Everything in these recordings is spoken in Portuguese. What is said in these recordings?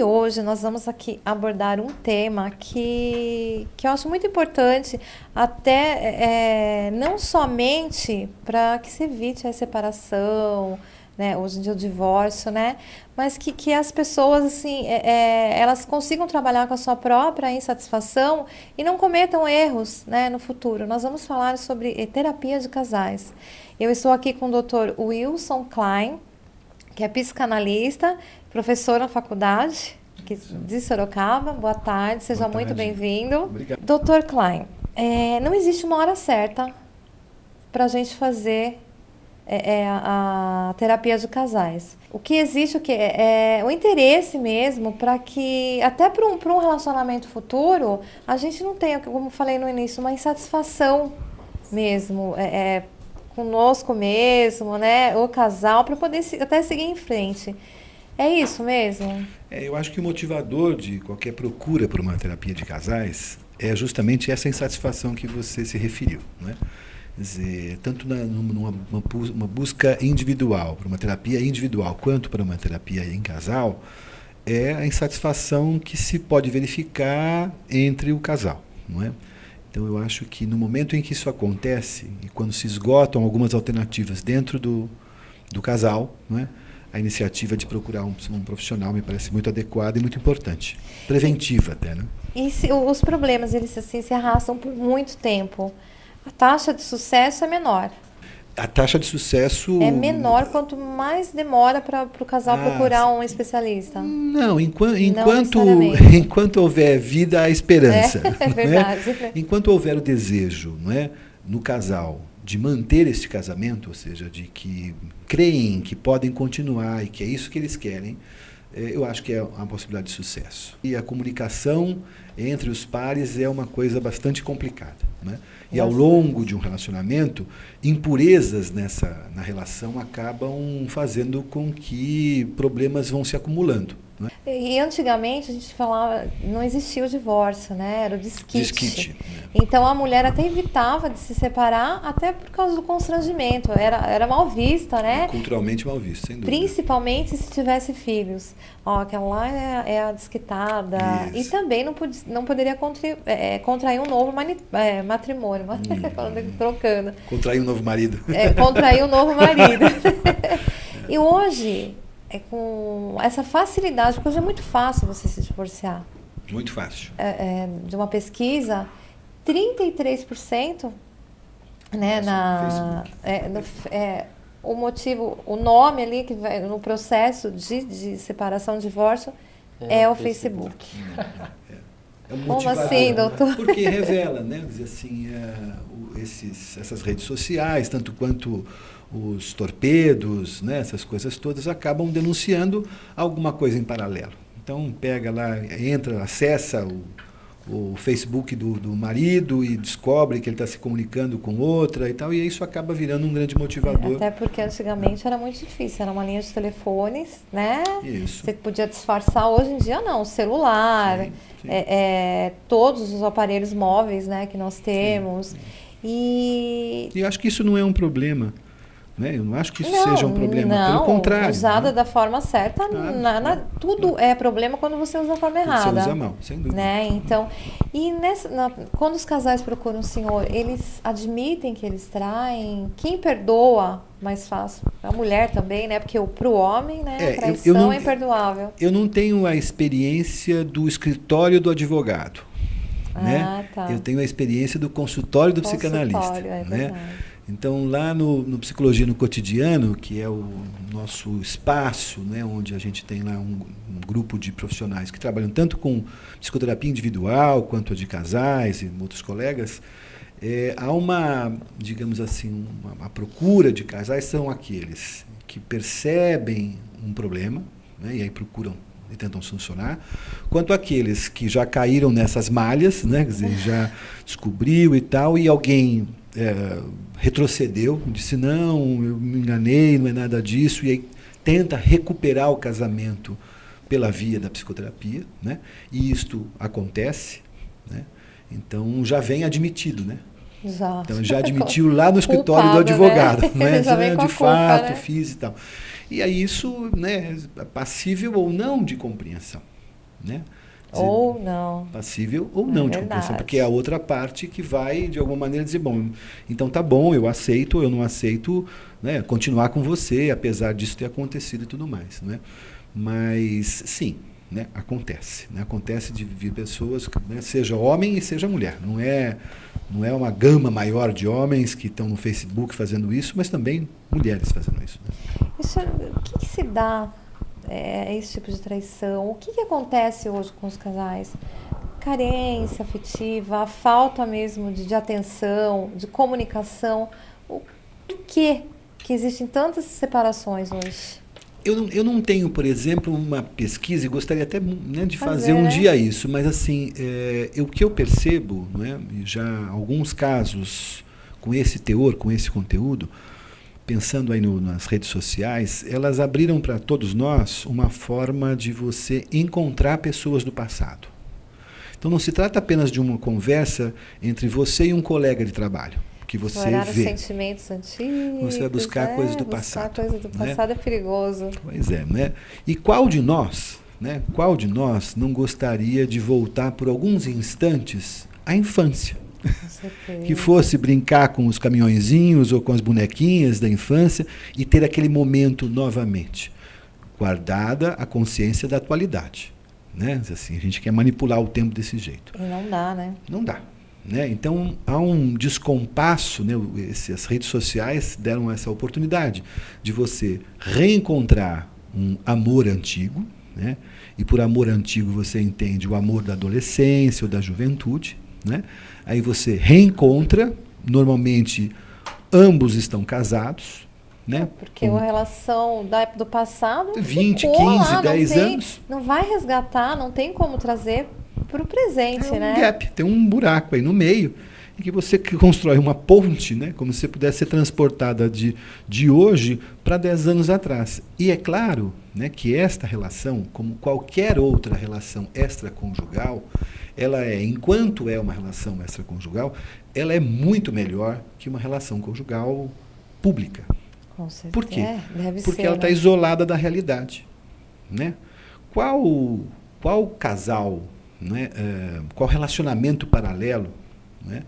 E hoje nós vamos aqui abordar um tema que eu acho muito importante, até não somente para que se evite a separação, né, hoje em dia o divórcio, né, mas que as pessoas assim, elas consigam trabalhar com a sua própria insatisfação e não cometam erros, né, no futuro. Nós vamos falar sobre terapia de casais. Eu estou aqui com o Dr. Wilson Klein, que é psicanalista, professor na faculdade de Sorocaba. Boa tarde, seja muito bem-vindo. Obrigado. Dr. Klein, não existe uma hora certa para a gente fazer a terapia de casais. O que existe é o interesse mesmo para que, até para um relacionamento futuro, a gente não tenha, como falei no início, uma insatisfação mesmo, conosco mesmo, né, o casal, para poder até seguir em frente. É isso mesmo? Eu acho que o motivador de qualquer procura por uma terapia de casais é justamente essa insatisfação que você se referiu, né? Quer dizer, tanto numa busca individual, para uma terapia individual, quanto para uma terapia em casal, é a insatisfação que se pode verificar entre o casal, não é? Então, eu acho que no momento em que isso acontece, e quando se esgotam algumas alternativas dentro do casal, não é? A iniciativa de procurar um profissional me parece muito adequada e muito importante. Preventiva até, né? E os problemas, eles assim, se arrastam por muito tempo, a taxa de sucesso é menor? A taxa de sucesso... É menor quanto mais demora para o casal procurar um especialista? Não, Não enquanto houver vida, há esperança. É verdade. Né? Enquanto houver o desejo, não é, no casal de manter este casamento, ou seja, de que creem que podem continuar e que é isso que eles querem, eu acho que é uma possibilidade de sucesso. E a comunicação entre os pares é uma coisa bastante complicada, né? E ao longo de um relacionamento, impurezas na relação acabam fazendo com que problemas vão se acumulando. Né? E antigamente a gente falava, não existia o divórcio, né? Era o desquite. Desquite. Então a mulher até evitava de se separar, até por causa do constrangimento. Era mal vista, né? Culturalmente mal vista, sem dúvida. Principalmente se tivesse filhos. Ó, aquela lá é a desquitada. Isso. E também não poderia contrair um novo matrimônio. Trocando. Contrair um novo marido. Contrair um novo marido. E hoje, com essa facilidade, porque hoje é muito fácil você se divorciar. Muito fácil. De uma pesquisa, 33%, né, o motivo, o nome ali que vai no processo de separação, divórcio, é o Facebook. É um Como assim, doutor? Porque revela, né? Dizer assim, essas redes sociais, tanto quanto os torpedos, né? Essas coisas todas acabam denunciando alguma coisa em paralelo. Então pega lá, entra, acessa o Facebook do marido e descobre que ele está se comunicando com outra e tal, e isso acaba virando um grande motivador. Até porque antigamente era muito difícil, era uma linha de telefones, né? Isso. Você podia disfarçar, hoje em dia não, o celular, sim. Todos os aparelhos móveis, né, que nós temos. Sim. E eu acho que isso não é um problema. Né? Eu não acho que isso seja um problema, pelo contrário. Usada da forma certa, tudo é problema quando você usa da forma errada. Você usa mal, sem dúvida. Né? Então, quando os casais procuram o senhor, eles admitem que eles traem? Quem perdoa mais fácil? A mulher também, né? Porque para o homem, né, a traição é imperdoável. Eu não tenho a experiência do escritório do advogado. Né? Tá. Eu tenho a experiência do consultório do psicanalista. Né? Então, lá no Psicologia no Cotidiano, que é o nosso espaço, né, onde a gente tem lá um grupo de profissionais que trabalham tanto com psicoterapia individual, quanto a de casais e outros colegas, há uma, digamos assim, uma procura de casais, são aqueles que percebem um problema, né, e aí procuram e tentam solucionar, quanto aqueles que já caíram nessas malhas, né, quer dizer, já descobriu e tal, e alguém retrocedeu, disse, não, eu me enganei, não é nada disso, e aí tenta recuperar o casamento pela via da psicoterapia, né? E isto acontece, né? Então já vem admitido, né? Já. Então já admitiu lá no escritório do advogado, né? Já vem com de a culpa, fato, né? fiz e tal. E aí isso, né, é passível ou não de compreensão. né? Ou não. Passível ou não de compreensão, porque é a outra parte que vai, de alguma maneira, dizer, bom, então tá bom, eu aceito, eu não aceito, né, continuar com você, apesar disso ter acontecido e tudo mais, né? Mas, sim, né, acontece. Né? Acontece de vir pessoas, né, seja homem e seja mulher. Não é uma gama maior de homens que estão no Facebook fazendo isso, mas também mulheres fazendo isso. Né? O que se dá esse tipo de traição? O que acontece hoje com os casais? Carência afetiva, a falta mesmo de atenção, de comunicação. O que existem tantas separações hoje? Eu não tenho, por exemplo, uma pesquisa, e gostaria até, né, de fazer um dia isso, mas assim, o que eu percebo, né, já alguns casos com esse teor, com esse conteúdo, pensando aí nas redes sociais, elas abriram para todos nós uma forma de você encontrar pessoas do passado. Então não se trata apenas de uma conversa entre você e um colega de trabalho, que você vê. Sentimentos antigos. Você vai buscar coisas do passado. Buscar coisas do passado, né? É perigoso. Pois é, né? E qual de nós não gostaria de voltar por alguns instantes à infância? Com certeza. Que fosse brincar com os caminhõezinhos ou com as bonequinhas da infância e ter aquele momento novamente, guardada a consciência da atualidade. Né? Assim, a gente quer manipular o tempo desse jeito. E não dá, né? Não dá. Né? Então, há um descompasso, né? As redes sociais deram essa oportunidade de você reencontrar um amor antigo, né? E por amor antigo você entende o amor da adolescência ou da juventude, né? Aí você reencontra, normalmente ambos estão casados, né? Porque a relação do passado 20, ficou 15, lá, 10 anos. Não vai resgatar, não tem como trazer para o presente, né? Gap, tem um buraco aí no meio, em que você constrói uma ponte, né? Como se pudesse ser transportada de hoje para 10 anos atrás. E é claro, né, que esta relação, como qualquer outra relação extraconjugal, ela enquanto é uma relação extraconjugal, ela é muito melhor que uma relação conjugal pública. Com certeza. Por quê? Porque ser, ela está isolada da realidade. Né? Qual casal, né, qual relacionamento paralelo, né,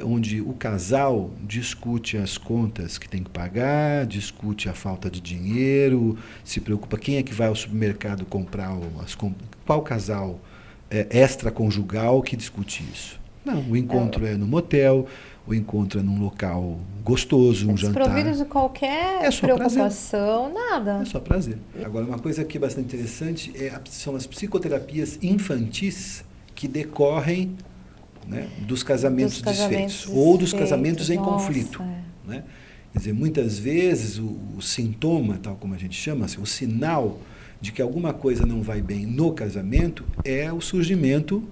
onde o casal discute as contas que tem que pagar, discute a falta de dinheiro, se preocupa quem é que vai ao supermercado comprar as compras. Qual casal extraconjugal que discute isso? Não, o encontro é no motel, o encontro é num local gostoso, um jantar. Desprovido de qualquer preocupação, nada. É só prazer. Agora, uma coisa que é bastante interessante são as psicoterapias infantis que decorrem, né, dos casamentos desfeitos ou dos casamentos em conflito. Né? Quer dizer, muitas vezes o sintoma, tal como a gente chama, assim, o sinal de que alguma coisa não vai bem no casamento é o surgimento,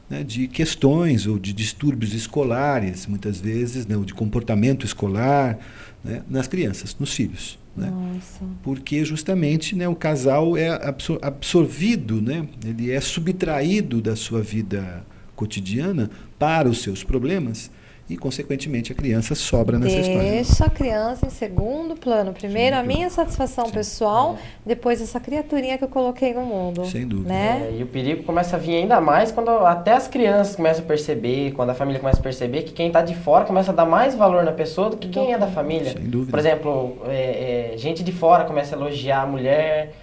né, de questões ou de distúrbios escolares, muitas vezes, né, ou de comportamento escolar, né, nas crianças, nos filhos. Né? Porque justamente, né, o casal é absorvido, né, ele é subtraído da sua vida cotidiana para os seus problemas e, consequentemente, a criança sobra nessa história. Deixa a criança em segundo plano. Primeiro a minha satisfação pessoal, depois essa criaturinha que eu coloquei no mundo. Sem dúvida. Né? E o perigo começa a vir ainda mais quando até as crianças começam a perceber, quando a família começa a perceber que quem está de fora começa a dar mais valor na pessoa do que quem é da família. Sem dúvida. Por exemplo, gente de fora começa a elogiar a mulher,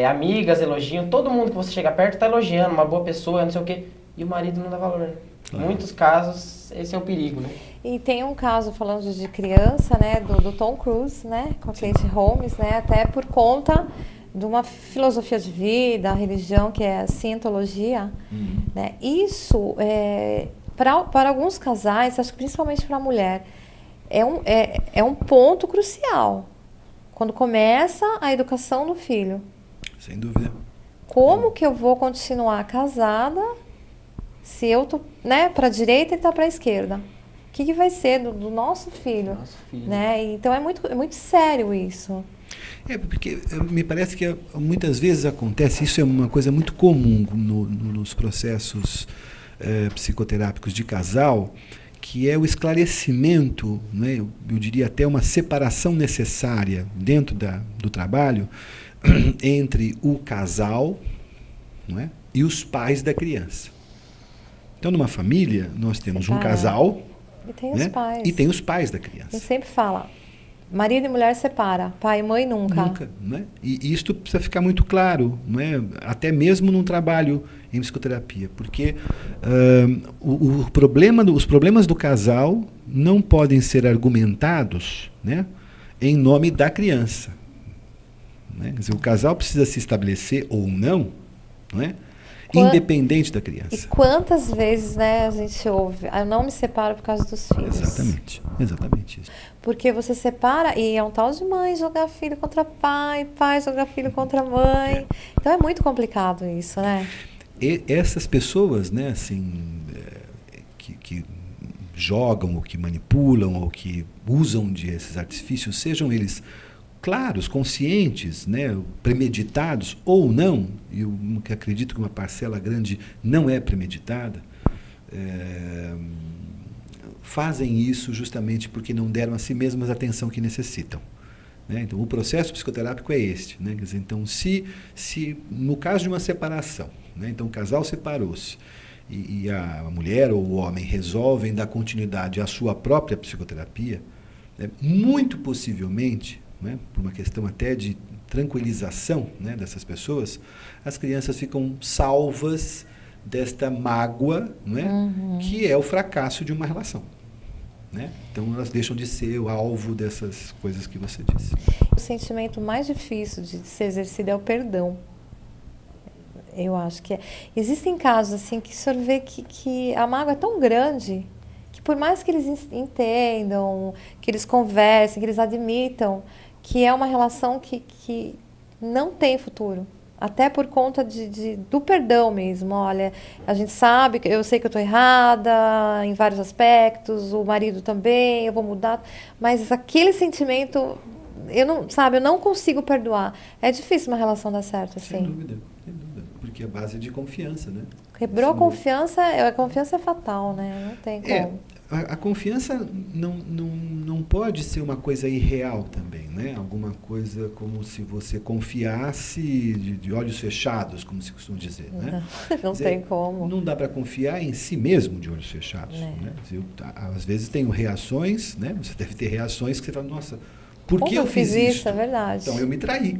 amigas elogiam, todo mundo que você chega perto está elogiando, uma boa pessoa, não sei o quê, e o marido não dá valor. Claro. Muitos casos, esse é o perigo, né? E tem um caso, falando de criança, né, do Tom Cruise, né, com a Katie Holmes, né, até por conta de uma filosofia de vida, a religião que é a cientologia, né, isso, para alguns casais, acho que principalmente para a mulher, é um ponto crucial, quando começa a educação do filho. Sem dúvida. Como que eu vou continuar casada se eu tô, né, para a direita e tá para a esquerda? O que vai ser do nosso filho? Né? Então é muito sério isso. Porque me parece que muitas vezes acontece, isso é uma coisa muito comum nos processos psicoterápicos de casal, que é o esclarecimento, né, eu diria até uma separação necessária dentro do trabalho entre o casal, não é? E os pais da criança. Então, numa família, nós temos um casal, e tem, né? os pais. E tem os pais da criança. Eu sempre falo, marido e mulher separa, pai e mãe nunca. Nunca, né? E isto precisa ficar muito claro, não é? Até mesmo num trabalho em psicoterapia, porque os problemas do casal não podem ser argumentados, né, em nome da criança. Né? Quer dizer, o casal precisa se estabelecer ou não, é? Independente da criança. E quantas vezes, né, a gente ouve, eu não me separo por causa dos filhos. Exatamente isso. Porque você separa e é um tal de mãe jogar filho contra pai, pai jogar filho contra mãe. Então é muito complicado isso, né? E essas pessoas, né, assim, que jogam ou que manipulam ou que usam desses artifícios, sejam eles claros, conscientes, né, premeditados ou não, e eu acredito que uma parcela grande não é premeditada, fazem isso justamente porque não deram a si mesmas a atenção que necessitam. Né? Então, o processo psicoterápico é este. Né? Quer dizer, então, se no caso de uma separação, né, então o casal separou-se e a mulher ou o homem resolvem dar continuidade à sua própria psicoterapia, né, muito possivelmente, né, por uma questão até de tranquilização, né, dessas pessoas, as crianças ficam salvas desta mágoa, né, que é o fracasso de uma relação. Né? Então elas deixam de ser o alvo dessas coisas que você disse. O sentimento mais difícil de ser exercido é o perdão. Eu acho que existem casos assim que o senhor vê que a mágoa é tão grande que por mais que eles entendam, que eles conversem, que eles admitam que é uma relação que não tem futuro. Até por conta do perdão mesmo. Olha, a gente sabe, eu sei que eu estou errada em vários aspectos, o marido também, eu vou mudar. Mas aquele sentimento, eu não consigo perdoar. É difícil uma relação dar certo assim. Sem dúvida. Porque é base de confiança, né? Quebrou a confiança é fatal, né? Não tem como. A confiança não pode ser uma coisa irreal também, né? Alguma coisa como se você confiasse de olhos fechados, como se costuma dizer, né? Não tem como. Não dá para confiar em si mesmo de olhos fechados. Né? Às vezes tenho reações, né? Você deve ter reações que você fala, nossa, por que eu fiz isso? É verdade. Então eu me traí,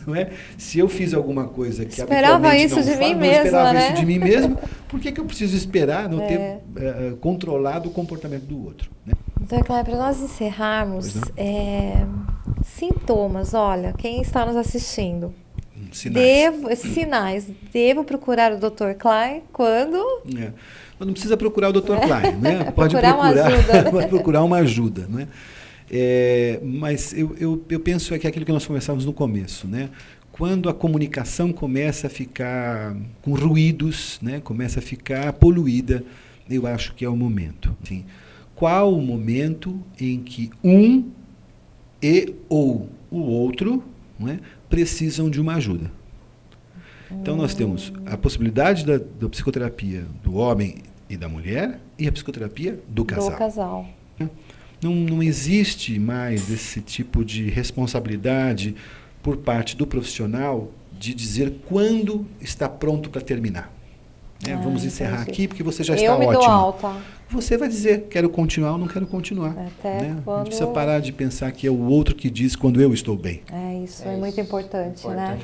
não é? Se eu fiz alguma coisa que esperava isso de mim mesmo, esperava né? isso de mim mesmo, por que eu preciso esperar não ter controlado o comportamento do outro? Né? Então, Clay, para nós encerrarmos, sintomas. Olha, quem está nos assistindo? Sinais. Devo procurar o Dr. Clay quando? Não precisa procurar o Dr. Clay, né? Pode procurar uma ajuda, né? Mas eu penso que é aquilo que nós conversávamos no começo, né? Quando a comunicação começa a ficar com ruídos, né? Começa a ficar poluída, eu acho que é o momento. Assim, qual o momento em que um ou o outro, né, precisam de uma ajuda? Então nós temos a possibilidade da psicoterapia do homem e da mulher e a psicoterapia do casal. Do casal. Não existe mais esse tipo de responsabilidade por parte do profissional de dizer quando está pronto para terminar. Vamos encerrar aqui porque você já está ótimo. Eu me dou alta. Você vai dizer, quero continuar ou não quero continuar. Não precisa parar de pensar que é o outro que diz quando eu estou bem. Isso é muito importante, né?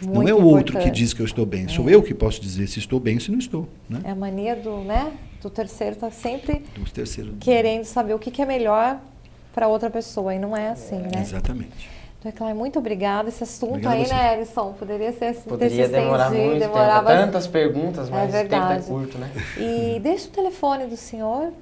Não é o outro que diz que eu estou bem. Sou eu que posso dizer se estou bem ou se não estou. Né? É a mania do terceiro estar sempre querendo saber o que é melhor para outra pessoa. E não é assim, né? Exatamente. Então, Clay, muito obrigada. Esse assunto aí, né, Elison? Poderia demorar muito tempo. Tantas perguntas, mas o tempo é curto, né? E deixa o telefone do senhor.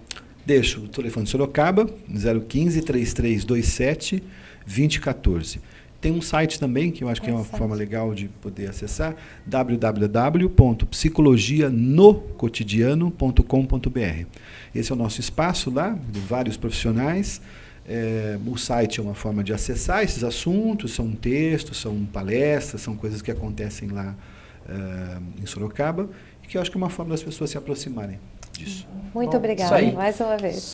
Deixo o telefone de Sorocaba, 015-3327-2014. Tem um site também, que eu acho que é uma forma legal de poder acessar, www.psicologianocotidiano.com.br. Esse é o nosso espaço lá, de vários profissionais. O site é uma forma de acessar esses assuntos, são textos, são palestras, são coisas que acontecem lá em Sorocaba, e que eu acho que é uma forma das pessoas se aproximarem disso. Muito obrigada mais uma vez.